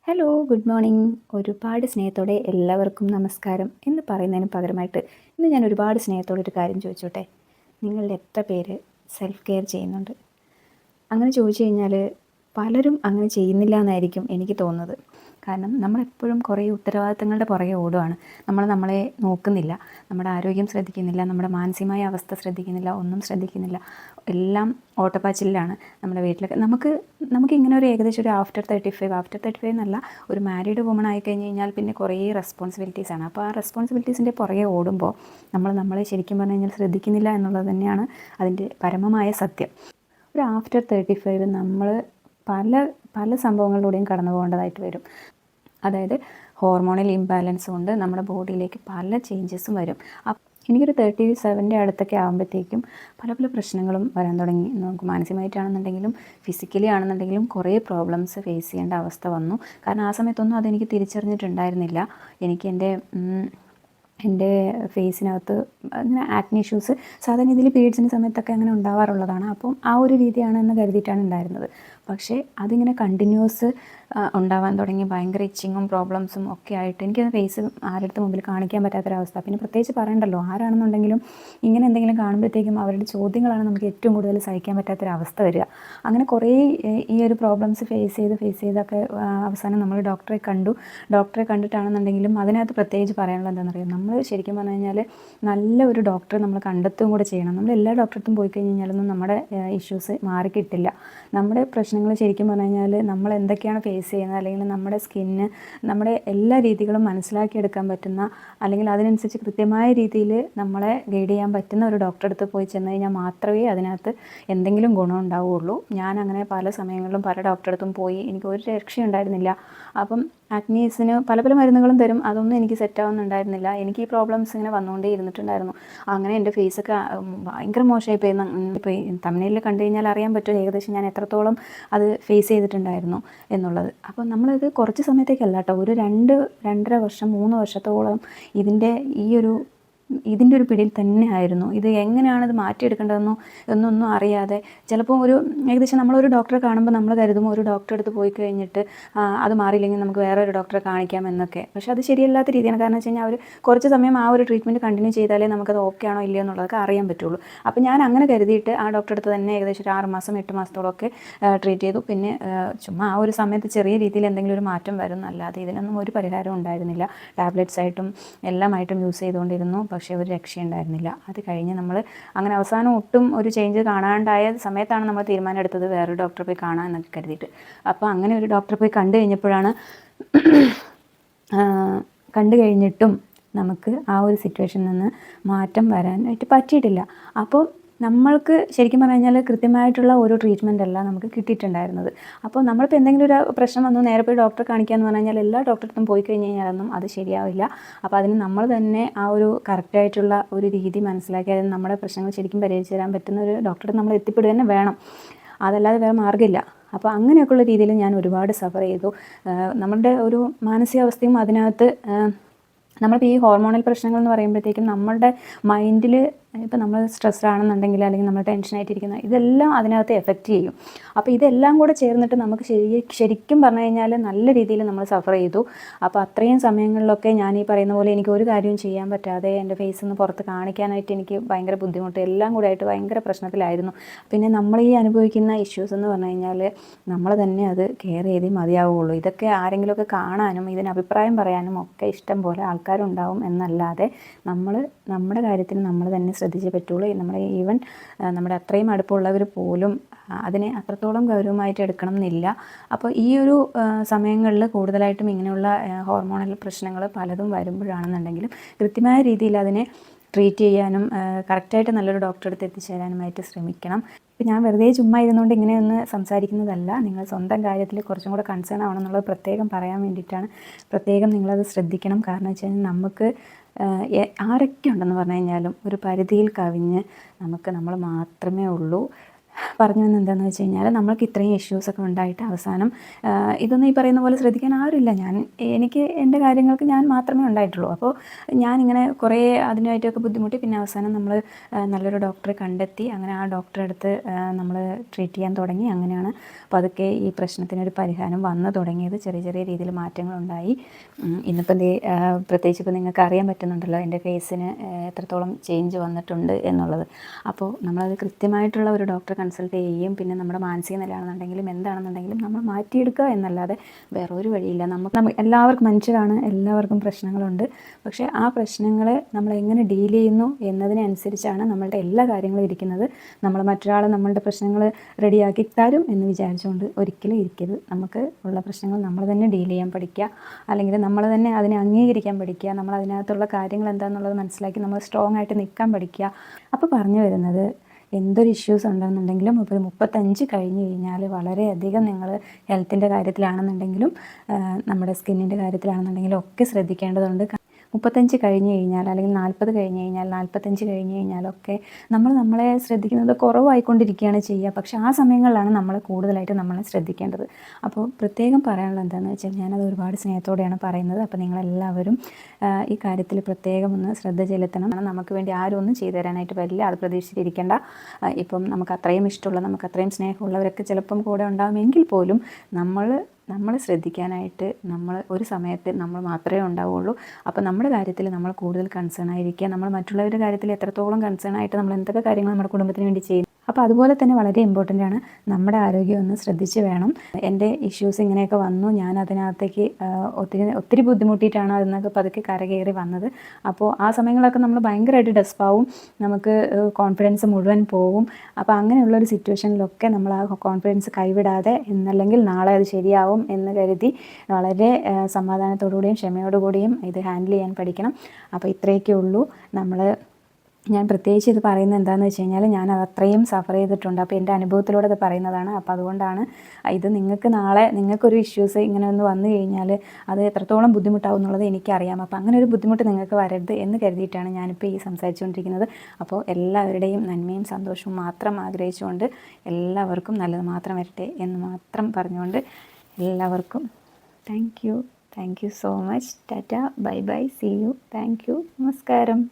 Hello, good morning. ഒരുപാട് സ്നേഹത്തോടെ എല്ലാവർക്കും നമസ്കാരം എന്ന് പറയുന്നതിന് പകരമായിട്ട് ഇന്ന് ഞാൻ ഒരുപാട് സ്നേഹത്തോടെ ഒരു കാര്യം ചോദിച്ചോട്ടെ. നിങ്ങളിൽ എത്ര പേര് സെൽഫ് കെയർ ചെയ്യുന്നുണ്ട്? അങ്ങനെ ചോദിച്ചു കഴിഞ്ഞാൽ പലരും അങ്ങനെ ചെയ്യുന്നില്ല എന്നായിരിക്കും എനിക്ക് തോന്നുന്നത്. കാരണം നമ്മളെപ്പോഴും കുറേ ഉത്തരവാദിത്തങ്ങളുടെ പുറകെ ഓടുകയാണ്. നമ്മളെ നോക്കുന്നില്ല, നമ്മുടെ ആരോഗ്യം ശ്രദ്ധിക്കുന്നില്ല, നമ്മുടെ മാനസികമായ അവസ്ഥ ശ്രദ്ധിക്കുന്നില്ല, ഒന്നും ശ്രദ്ധിക്കുന്നില്ല. എല്ലാം ഓട്ടപ്പാച്ചിലാണ് നമ്മുടെ വീട്ടിലൊക്കെ. നമുക്കിങ്ങനെ ഒരു ഏകദേശം ഒരു ആഫ്റ്റർ 35 എന്നല്ല, ഒരു മാരീഡ് വുമൺ ആയിക്കഴിഞ്ഞ് കഴിഞ്ഞാൽ പിന്നെ കുറേ റെസ്പോൺസിബിലിറ്റീസാണ്. അപ്പോൾ ആ റെസ്പോൺസിബിലിറ്റീസിൻ്റെ പുറകെ ഓടുമ്പോൾ നമ്മളെ ശരിക്കും പറഞ്ഞു കഴിഞ്ഞാൽ ശ്രദ്ധിക്കുന്നില്ല എന്നുള്ളത് തന്നെയാണ് അതിൻ്റെ പരമമായ സത്യം. ഒരു ആഫ്റ്റർ 35 നമ്മൾ പല പല സംഭവങ്ങളിലൂടെയും കടന്നു പോകേണ്ടതായിട്ട് വരും. അതായത് ഹോർമോണൽ ഇംബാലൻസ് കൊണ്ട് നമ്മുടെ ബോഡിയിലേക്ക് പല ചേഞ്ചസും വരും. എനിക്കൊരു 37 അടുത്തൊക്കെ ആകുമ്പോഴത്തേക്കും പല പല പ്രശ്നങ്ങളും വരാൻ തുടങ്ങി. നമുക്ക് മാനസികമായിട്ടാണെന്നുണ്ടെങ്കിലും ഫിസിക്കലി ആണെന്നുണ്ടെങ്കിലും കുറേ പ്രോബ്ലംസ് ഫേസ് ചെയ്യേണ്ട അവസ്ഥ വന്നു. കാരണം ആ സമയത്തൊന്നും അതെനിക്ക് തിരിച്ചറിഞ്ഞിട്ടുണ്ടായിരുന്നില്ല. എനിക്ക് എൻ്റെ ഫേസിനകത്ത് അങ്ങനെ ആക്നെ ഇഷ്യൂസ് സാധാരണ ഇതിൽ പീരീഡ്സിൻ്റെ സമയത്തൊക്കെ അങ്ങനെ ഉണ്ടാവാറുള്ളതാണ്. അപ്പം ആ ഒരു രീതിയാണെന്ന് കരുതിയിട്ടാണ് ഉണ്ടായിരുന്നത്. പക്ഷേ അതിങ്ങനെ കണ്ടിന്യൂസ് ഉണ്ടാവാൻ തുടങ്ങി. ഭയങ്കര ഇച്ചിങ്ങും പ്രോബ്ലംസും ഒക്കെ ആയിട്ട് എനിക്കത് ഫേസ് ആരുടെ മുമ്പിൽ കാണിക്കാൻ പറ്റാത്തൊരവസ്ഥ. പിന്നെ പ്രത്യേകിച്ച് പറയണ്ടല്ലോ, ആരാണെന്നുണ്ടെങ്കിലും ഇങ്ങനെ എന്തെങ്കിലും കാണുമ്പോഴത്തേക്കും അവരുടെ ചോദ്യങ്ങളാണ് നമുക്ക് ഏറ്റവും കൂടുതൽ സഹിക്കാൻ പറ്റാത്തൊരവസ്ഥ വരിക. അങ്ങനെ കുറേ ഈ ഒരു പ്രോബ്ലംസ് ഫേസ് ചെയ്തൊക്കെ അവസാനം നമ്മൾ ഡോക്ടറെ കണ്ടിട്ടാണെന്നുണ്ടെങ്കിലും അതിനകത്ത് പ്രത്യേകിച്ച് പറയാനുള്ളത് എന്താണെന്നറിയാം, നമ്മൾ ശരിക്കും പറഞ്ഞു കഴിഞ്ഞാൽ നല്ല ഒരു ഡോക്ടറെ നമ്മൾ കണ്ടെത്തുകയും കൂടെ ചെയ്യണം. നമ്മൾ എല്ലാ ഡോക്ടറടുത്തും പോയി കഴിഞ്ഞ് കഴിഞ്ഞാലൊന്നും നമ്മുടെ ഇഷ്യൂസ് മാറിക്കിട്ടില്ല. നമ്മുടെ പ്രശ്നങ്ങൾ ശരിക്കും പറഞ്ഞു കഴിഞ്ഞാൽ നമ്മൾ എന്തൊക്കെയാണ് ഫേസ് ചെയ്യുന്നത്, അല്ലെങ്കിൽ നമ്മുടെ സ്കിന്ന്, നമ്മുടെ എല്ലാ രീതികളും മനസ്സിലാക്കിയെടുക്കാൻ പറ്റുന്ന, അല്ലെങ്കിൽ അതിനനുസരിച്ച് കൃത്യമായ രീതിയിൽ നമ്മളെ ഗൈഡ് ചെയ്യാൻ പറ്റുന്ന ഒരു ഡോക്ടറെ അടുത്ത് പോയി ചെന്ന് കഴിഞ്ഞാൽ മാത്രമേ അതിനകത്ത് എന്തെങ്കിലും ഗുണം ഉണ്ടാവുകയുള്ളൂ. ഞാൻ അങ്ങനെ പല സമയങ്ങളിലും പല ഡോക്ടറെ അടുത്തും പോയി, എനിക്ക് ഒരു രക്ഷയുണ്ടായിരുന്നില്ല. അപ്പം ആക്നീസിന് പല പല മരുന്നുകളും തരും, അതൊന്നും എനിക്ക് സെറ്റാവുന്നുണ്ടായിരുന്നില്ല. എനിക്ക് ഈ പ്രോബ്ലംസ് ഇങ്ങനെ വന്നുകൊണ്ടേ ഇരുന്നിട്ടുണ്ടായിരുന്നു. അങ്ങനെ എൻ്റെ ഫേസൊക്കെ ഭയങ്കര മോശമായിപ്പോയി. തമിഴ്നാട്ടിൽ കണ്ടു കഴിഞ്ഞാൽ അറിയാൻ പറ്റും ഏകദേശം ഞാൻ എത്രത്തോളം അത് ഫേസ് ചെയ്തിട്ടുണ്ടായിരുന്നു എന്നുള്ളത്. അപ്പോൾ നമ്മളത് കുറച്ച് സമയത്തേക്കല്ല കേട്ടോ, ഒരു 2-2.5 വർഷം 3 വർഷത്തോളം ഇതിൻ്റെ ഒരു പിടിയിൽ തന്നെ ആയിരുന്നു. ഇത് എങ്ങനെയാണത് മാറ്റിയെടുക്കേണ്ടതെന്നോ എന്നൊന്നും അറിയാതെ, ചിലപ്പോൾ ഏകദേശം നമ്മളൊരു ഡോക്ടറെ കാണുമ്പോൾ നമ്മൾ കരുതും ഒരു ഡോക്ടറെ അടുത്ത് പോയി കഴിഞ്ഞിട്ട് അത് മാറിയില്ലെങ്കിൽ നമുക്ക് വേറൊരു ഡോക്ടറെ കാണിക്കാം എന്നൊക്കെ. പക്ഷെ അത് ശരിയല്ലാത്ത രീതിയാണ്. കാരണം വെച്ച് കഴിഞ്ഞാൽ അവർ കുറച്ച് സമയം ആ ഒരു ട്രീറ്റ്മെൻറ്റ് കണ്ടിന്യൂ ചെയ്താലേ നമുക്കത് ഓക്കെ ആണോ ഇല്ലയോ എന്നുള്ളതൊക്കെ അറിയാൻ പറ്റുള്ളൂ. അപ്പോൾ ഞാൻ അങ്ങനെ കരുതിയിട്ട് ആ ഡോക്ടറെ അടുത്ത് തന്നെ ഏകദേശം ഒരു 6 മാസം 8 മാസത്തോളമൊക്കെ ട്രീറ്റ് ചെയ്തു. പിന്നെ ചുമ്മാ ആ ഒരു സമയത്ത് ചെറിയ രീതിയിൽ എന്തെങ്കിലും ഒരു മാറ്റം വരും എന്നല്ലാതെ ഇതിനൊന്നും ഒരു പരിഹാരം ഉണ്ടായിരുന്നില്ല. ടാബ്ലറ്റ്സ് ആയിട്ടും എല്ലാമായിട്ടും യൂസ് ചെയ്തുകൊണ്ടിരുന്നു, പക്ഷേ ഒരു രക്ഷയുണ്ടായിരുന്നില്ല. അത് കഴിഞ്ഞ് നമ്മൾ അങ്ങനെ അവസാനം ഒട്ടും ഒരു ചേഞ്ച് കാണാണ്ടായ സമയത്താണ് നമ്മൾ തീരുമാനം എടുത്തത് വേറൊരു ഡോക്ടറെ പോയി കാണാൻ എന്നൊക്കെ കരുതിയിട്ട്. അപ്പോൾ അങ്ങനെ ഒരു ഡോക്ടറെ പോയി കണ്ടു കഴിഞ്ഞിട്ടും നമുക്ക് ആ ഒരു സിറ്റുവേഷനിൽ നിന്ന് മാറ്റം വരാനായിട്ട് പറ്റിയിട്ടില്ല. അപ്പോൾ നമ്മൾക്ക് ശരിക്കും പറഞ്ഞു കഴിഞ്ഞാൽ കൃത്യമായിട്ടുള്ള ഒരു ട്രീറ്റ്മെൻ്റ് അല്ല നമുക്ക് കിട്ടിയിട്ടുണ്ടായിരുന്നത്. അപ്പോൾ നമ്മളിപ്പോൾ എന്തെങ്കിലും ഒരു പ്രശ്നം വന്നു നേരെ പോയി ഡോക്ടറെ കാണിക്കാമെന്ന് പറഞ്ഞു കഴിഞ്ഞാൽ എല്ലാ ഡോക്ടറടുത്തും പോയി കഴിഞ്ഞ് കഴിഞ്ഞാലൊന്നും അത് ശരിയാവില്ല. അപ്പോൾ അതിന് നമ്മൾ തന്നെ ആ ഒരു കറക്റ്റായിട്ടുള്ള ഒരു രീതി മനസ്സിലാക്കി അതിന് നമ്മുടെ പ്രശ്നങ്ങൾ ശരിക്കും പരിഹരിച്ച് തരാൻ പറ്റുന്ന ഒരു ഡോക്ടറെ നമ്മൾ എത്തിപ്പെടുക തന്നെ വേണം. അതല്ലാതെ വേറെ മാർഗ്ഗമില്ല. അപ്പോൾ അങ്ങനെയൊക്കെയുള്ള രീതിയിൽ ഞാൻ ഒരുപാട് സഫർ ചെയ്തു. നമ്മളുടെ ഒരു മാനസികാവസ്ഥയും അതിനകത്ത് നമ്മളിപ്പോൾ ഈ ഹോർമോണൽ പ്രശ്നങ്ങൾ എന്ന് പറയുമ്പോഴത്തേക്കും നമ്മളുടെ മൈൻഡിൽ ഇപ്പോൾ നമ്മൾ സ്ട്രെസ്ഡ് ആണെന്നുണ്ടെങ്കിൽ, അല്ലെങ്കിൽ നമ്മൾ ടെൻഷനായിട്ടിരിക്കുന്ന ഇതെല്ലാം അതിനകത്ത് എഫക്റ്റ് ചെയ്യും. അപ്പോൾ ഇതെല്ലാം കൂടെ ചേർന്നിട്ട് നമുക്ക് ശരിക്കും പറഞ്ഞു കഴിഞ്ഞാൽ നല്ല രീതിയിൽ നമ്മൾ സഫർ ചെയ്തു. അപ്പോൾ അത്രയും സമയങ്ങളിലൊക്കെ ഞാൻ ഈ പറയുന്ന പോലെ എനിക്ക് ഒരു കാര്യവും ചെയ്യാൻ പറ്റാതെ എൻ്റെ ഫേസിൽ നിന്ന് പുറത്ത് കാണിക്കാനായിട്ട് എനിക്ക് ഭയങ്കര ബുദ്ധിമുട്ട്, എല്ലാം കൂടെ ആയിട്ട് ഭയങ്കര പ്രശ്നത്തിലായിരുന്നു. പിന്നെ നമ്മൾ ഈ അനുഭവിക്കുന്ന ഇഷ്യൂസ് എന്ന് പറഞ്ഞു കഴിഞ്ഞാൽ നമ്മൾ തന്നെ അത് കെയർ ചെയ്തേ മതിയാവുകയുള്ളൂ. ഇതൊക്കെ ആരെങ്കിലുമൊക്കെ കാണാനും ഇതിന് അഭിപ്രായം പറയാനും ഒക്കെ ഇഷ്ടം പോലെ ആൾക്കാരുണ്ടാവും എന്നല്ലാതെ നമ്മുടെ കാര്യത്തിന് നമ്മൾ തന്നെ ശ്രദ്ധിച്ചേ പറ്റുള്ളൂ. നമ്മുടെ അത്രയും അടുപ്പമുള്ളവർ പോലും അതിനെ അത്രത്തോളം ഗൗരവമായിട്ട് എടുക്കണം എന്നില്ല. അപ്പോൾ ഈ ഒരു സമയങ്ങളിൽ കൂടുതലായിട്ടും ഇങ്ങനെയുള്ള ഹോർമോണൽ പ്രശ്നങ്ങൾ പലതും വരുമ്പോഴാണെന്നുണ്ടെങ്കിലും കൃത്യമായ രീതിയിൽ അതിനെ ട്രീറ്റ് ചെയ്യാനും കറക്റ്റായിട്ട് നല്ലൊരു ഡോക്ടറെ അടുത്ത് എത്തിച്ചേരാനുമായിട്ട് ശ്രമിക്കണം. ഇപ്പോൾ ഞാൻ വെറുതെ ചുമ്മാ ഇരുന്നുകൊണ്ട് ഇങ്ങനെയൊന്ന് സംസാരിക്കുന്നതല്ല, നിങ്ങൾ സ്വന്തം കാര്യത്തിൽ കുറച്ചും കൂടെ കൺസേൺ ആവണമെന്നുള്ളത് പ്രത്യേകം പറയാൻ വേണ്ടിയിട്ടാണ്. പ്രത്യേകം നിങ്ങളത് ശ്രദ്ധിക്കണം. കാരണം വെച്ച് കഴിഞ്ഞാൽ നമുക്ക് ആരൊക്കെ ഉണ്ടെന്ന് പറഞ്ഞു കഴിഞ്ഞാലും ഒരു പരിധിയിൽ കവിഞ്ഞ് നമ്മൾ മാത്രമേ ഉള്ളൂ. പറഞ്ഞു വന്നത് എന്താണെന്ന് വെച്ച് കഴിഞ്ഞാൽ നമ്മൾക്ക് ഇത്രയും ഇഷ്യൂസൊക്കെ ഉണ്ടായിട്ട് അവസാനം ഇതൊന്നും ഈ പറയുന്ന പോലെ ശ്രദ്ധിക്കാൻ ആരുമില്ല. എനിക്ക് എൻ്റെ കാര്യങ്ങൾക്ക് ഞാൻ മാത്രമേ ഉണ്ടായിട്ടുള്ളൂ. അപ്പോൾ ഞാനിങ്ങനെ കുറേ അതിനായിട്ടൊക്കെ ബുദ്ധിമുട്ടി. പിന്നെ അവസാനം നമ്മൾ നല്ലൊരു ഡോക്ടറെ കണ്ടെത്തി. അങ്ങനെ ആ ഡോക്ടറെ അടുത്ത് നമ്മൾ ട്രീറ്റ് ചെയ്യാൻ തുടങ്ങി. അങ്ങനെയാണ് പതുക്കെ ഈ പ്രശ്നത്തിനൊരു പരിഹാരം വന്നു തുടങ്ങിയത്. ചെറിയ ചെറിയ രീതിയിൽ മാറ്റങ്ങളുണ്ടായി. ഇന്നിപ്പോൾ പ്രത്യേകിച്ച് ഇപ്പോൾ നിങ്ങൾക്ക് അറിയാൻ പറ്റുന്നുണ്ടല്ലോ എൻ്റെ ഫേസിന് എത്രത്തോളം ചേഞ്ച് വന്നിട്ടുണ്ട് എന്നുള്ളത്. അപ്പോൾ നമ്മളത് കൃത്യമായിട്ടുള്ള ഒരു ഡോക്ടറെ കൺസൾട്ട് ചെയ്യുകയും പിന്നെ നമ്മുടെ മാനസിക നിലയാണെന്നുണ്ടെങ്കിലും എന്താണെന്നുണ്ടെങ്കിലും നമ്മൾ മാറ്റിയെടുക്കുക എന്നല്ലാതെ വേറൊരു വഴിയില്ല. നമുക്ക് എല്ലാവർക്കും മനുഷ്യരാണ്, എല്ലാവർക്കും പ്രശ്നങ്ങളുണ്ട്. പക്ഷേ ആ പ്രശ്നങ്ങളെ നമ്മൾ എങ്ങനെ ഡീൽ ചെയ്യുന്നു എന്നതിനനുസരിച്ചാണ് നമ്മളുടെ എല്ലാ കാര്യങ്ങളും ഇരിക്കുന്നത്. നമ്മൾ മറ്റൊരാൾ നമ്മളുടെ പ്രശ്നങ്ങൾ റെഡിയാക്കി തരും എന്ന് വിചാരിച്ചുകൊണ്ട് ഒരിക്കലും ഇരിക്കരുത്. നമുക്ക് ഉള്ള പ്രശ്നങ്ങൾ നമ്മൾ തന്നെ ഡീൽ ചെയ്യാൻ പഠിക്കുക, അല്ലെങ്കിൽ നമ്മൾ തന്നെ അതിനെ അംഗീകരിക്കാൻ പഠിക്കുക. നമ്മൾ അതിനകത്തുള്ള കാര്യങ്ങൾ എന്താണെന്നുള്ളത് മനസ്സിലാക്കി നമ്മൾ സ്ട്രോങ് ആയിട്ട് നിൽക്കാൻ പഠിക്കുക. അപ്പോൾ പറഞ്ഞു വരുന്നത്, എന്തൊരു ഇഷ്യൂസ് ഉണ്ടെന്നുണ്ടെങ്കിലും ഇപ്പോൾ 35 കഴിഞ്ഞ് കഴിഞ്ഞാൽ വളരെയധികം നിങ്ങൾ ഹെൽത്തിൻ്റെ കാര്യത്തിലാണെന്നുണ്ടെങ്കിലും നമ്മുടെ സ്കിന്നിൻ്റെ കാര്യത്തിലാണെന്നുണ്ടെങ്കിലും ഒക്കെ ശ്രദ്ധിക്കേണ്ടതുണ്ട്. 35 കഴിഞ്ഞ് കഴിഞ്ഞാൽ അല്ലെങ്കിൽ 40 കഴിഞ്ഞ് കഴിഞ്ഞാൽ 45 കഴിഞ്ഞ് കഴിഞ്ഞാലൊക്കെ നമ്മളെ ശ്രദ്ധിക്കുന്നത് കുറവായിക്കൊണ്ടിരിക്കുകയാണ് ചെയ്യുക. പക്ഷേ ആ സമയങ്ങളിലാണ് നമ്മൾ കൂടുതലായിട്ട് നമ്മളെ ശ്രദ്ധിക്കേണ്ടത്. അപ്പോൾ പ്രത്യേകം പറയാനുള്ളത് എന്താണെന്ന് വെച്ചാൽ ഞാനത് ഒരുപാട് സ്നേഹത്തോടെയാണ് പറയുന്നത്. അപ്പോൾ നിങ്ങളെല്ലാവരും ഈ കാര്യത്തിൽ പ്രത്യേകം ഒന്ന് ശ്രദ്ധ ചെലുത്തണം. നമുക്ക് വേണ്ടി ആരും ഒന്നും ചെയ്തു തരാനായിട്ട് വരില്ല, അത് പ്രതീക്ഷിച്ചിരിക്കേണ്ട. ഇപ്പം നമുക്ക് അത്രയും ഇഷ്ടമുള്ള, നമുക്ക് അത്രയും സ്നേഹമുള്ളവരൊക്കെ ചിലപ്പം കൂടെ ഉണ്ടാകുമെങ്കിൽ പോലും നമ്മൾ ശ്രദ്ധിക്കാനായിട്ട് നമ്മൾ ഒരു സമയത്ത് നമ്മൾ മാത്രമേ ഉണ്ടാവുകയുള്ളൂ. അപ്പോൾ നമ്മുടെ കാര്യത്തിൽ നമ്മൾ കൂടുതൽ കൺസേൺ ആയിരിക്കുക. നമ്മൾ മറ്റുള്ളവരുടെ കാര്യത്തിൽ എത്രത്തോളം കൺസേൺ ആയിട്ട് നമ്മൾ എന്തൊക്കെ കാര്യങ്ങൾ നമ്മുടെ കുടുംബത്തിന് വേണ്ടി ചെയ്യുന്നു. അപ്പോൾ അതുപോലെ തന്നെ വളരെ ഇമ്പോർട്ടൻ്റ് ആണ് നമ്മുടെ ആരോഗ്യം ഒന്ന് ശ്രദ്ധിച്ച് വേണം. എൻ്റെ ഇഷ്യൂസ് ഇങ്ങനെയൊക്കെ വന്നു, ഞാൻ അതിനകത്തേക്ക് ഒത്തിരി ബുദ്ധിമുട്ടിയിട്ടാണ് അതിനൊക്കെ പതുക്കെ കരകയറി വന്നത്. അപ്പോൾ ആ സമയങ്ങളൊക്കെ നമ്മൾ ഭയങ്കരമായിട്ട് ഡെസ്പാവും, നമുക്ക് കോൺഫിഡൻസ് മുഴുവൻ പോവും. അപ്പോൾ അങ്ങനെയുള്ളൊരു സിറ്റുവേഷനിലൊക്കെ നമ്മൾ ആ കോൺഫിഡൻസ് കൈവിടാതെ എന്നല്ലെങ്കിൽ നാളെ അത് ശരിയാവും എന്ന് കരുതി വളരെ സമാധാനത്തോടുകൂടിയും ക്ഷമയോടുകൂടിയും ഇത് ഹാൻഡിൽ ചെയ്യാൻ പഠിക്കണം. അപ്പോൾ ഇത്രയൊക്കെ ഉള്ളൂ. ഞാൻ പ്രത്യേകിച്ച് ഇത് പറയുന്നത് എന്താണെന്ന് വെച്ച് കഴിഞ്ഞാൽ ഞാൻ അത്രയും സഫർ ചെയ്തിട്ടുണ്ട്. അപ്പോൾ എൻ്റെ അനുഭവത്തിലൂടെ അത് പറയുന്നതാണ്. അപ്പോൾ അതുകൊണ്ടാണ് ഇത് നിങ്ങൾക്ക് നാളെ നിങ്ങൾക്കൊരു ഇഷ്യൂസ് ഇങ്ങനെ ഒന്ന് വന്നു കഴിഞ്ഞാൽ അത് എത്രത്തോളം ബുദ്ധിമുട്ടാവും എന്നുള്ളത് എനിക്കറിയാം. അപ്പോൾ അങ്ങനെ ഒരു ബുദ്ധിമുട്ട് നിങ്ങൾക്ക് വരരുത് എന്ന് കരുതിയിട്ടാണ് ഞാനിപ്പോൾ ഈ സംസാരിച്ചുകൊണ്ടിരിക്കുന്നത്. അപ്പോൾ എല്ലാവരുടെയും നന്മയും സന്തോഷവും മാത്രം ആഗ്രഹിച്ചുകൊണ്ട് എല്ലാവർക്കും നല്ലത് മാത്രം വരട്ടെ എന്ന് മാത്രം പറഞ്ഞുകൊണ്ട് എല്ലാവർക്കും thank you so much. Tata, bye bye, see you, thank you, നമസ്കാരം.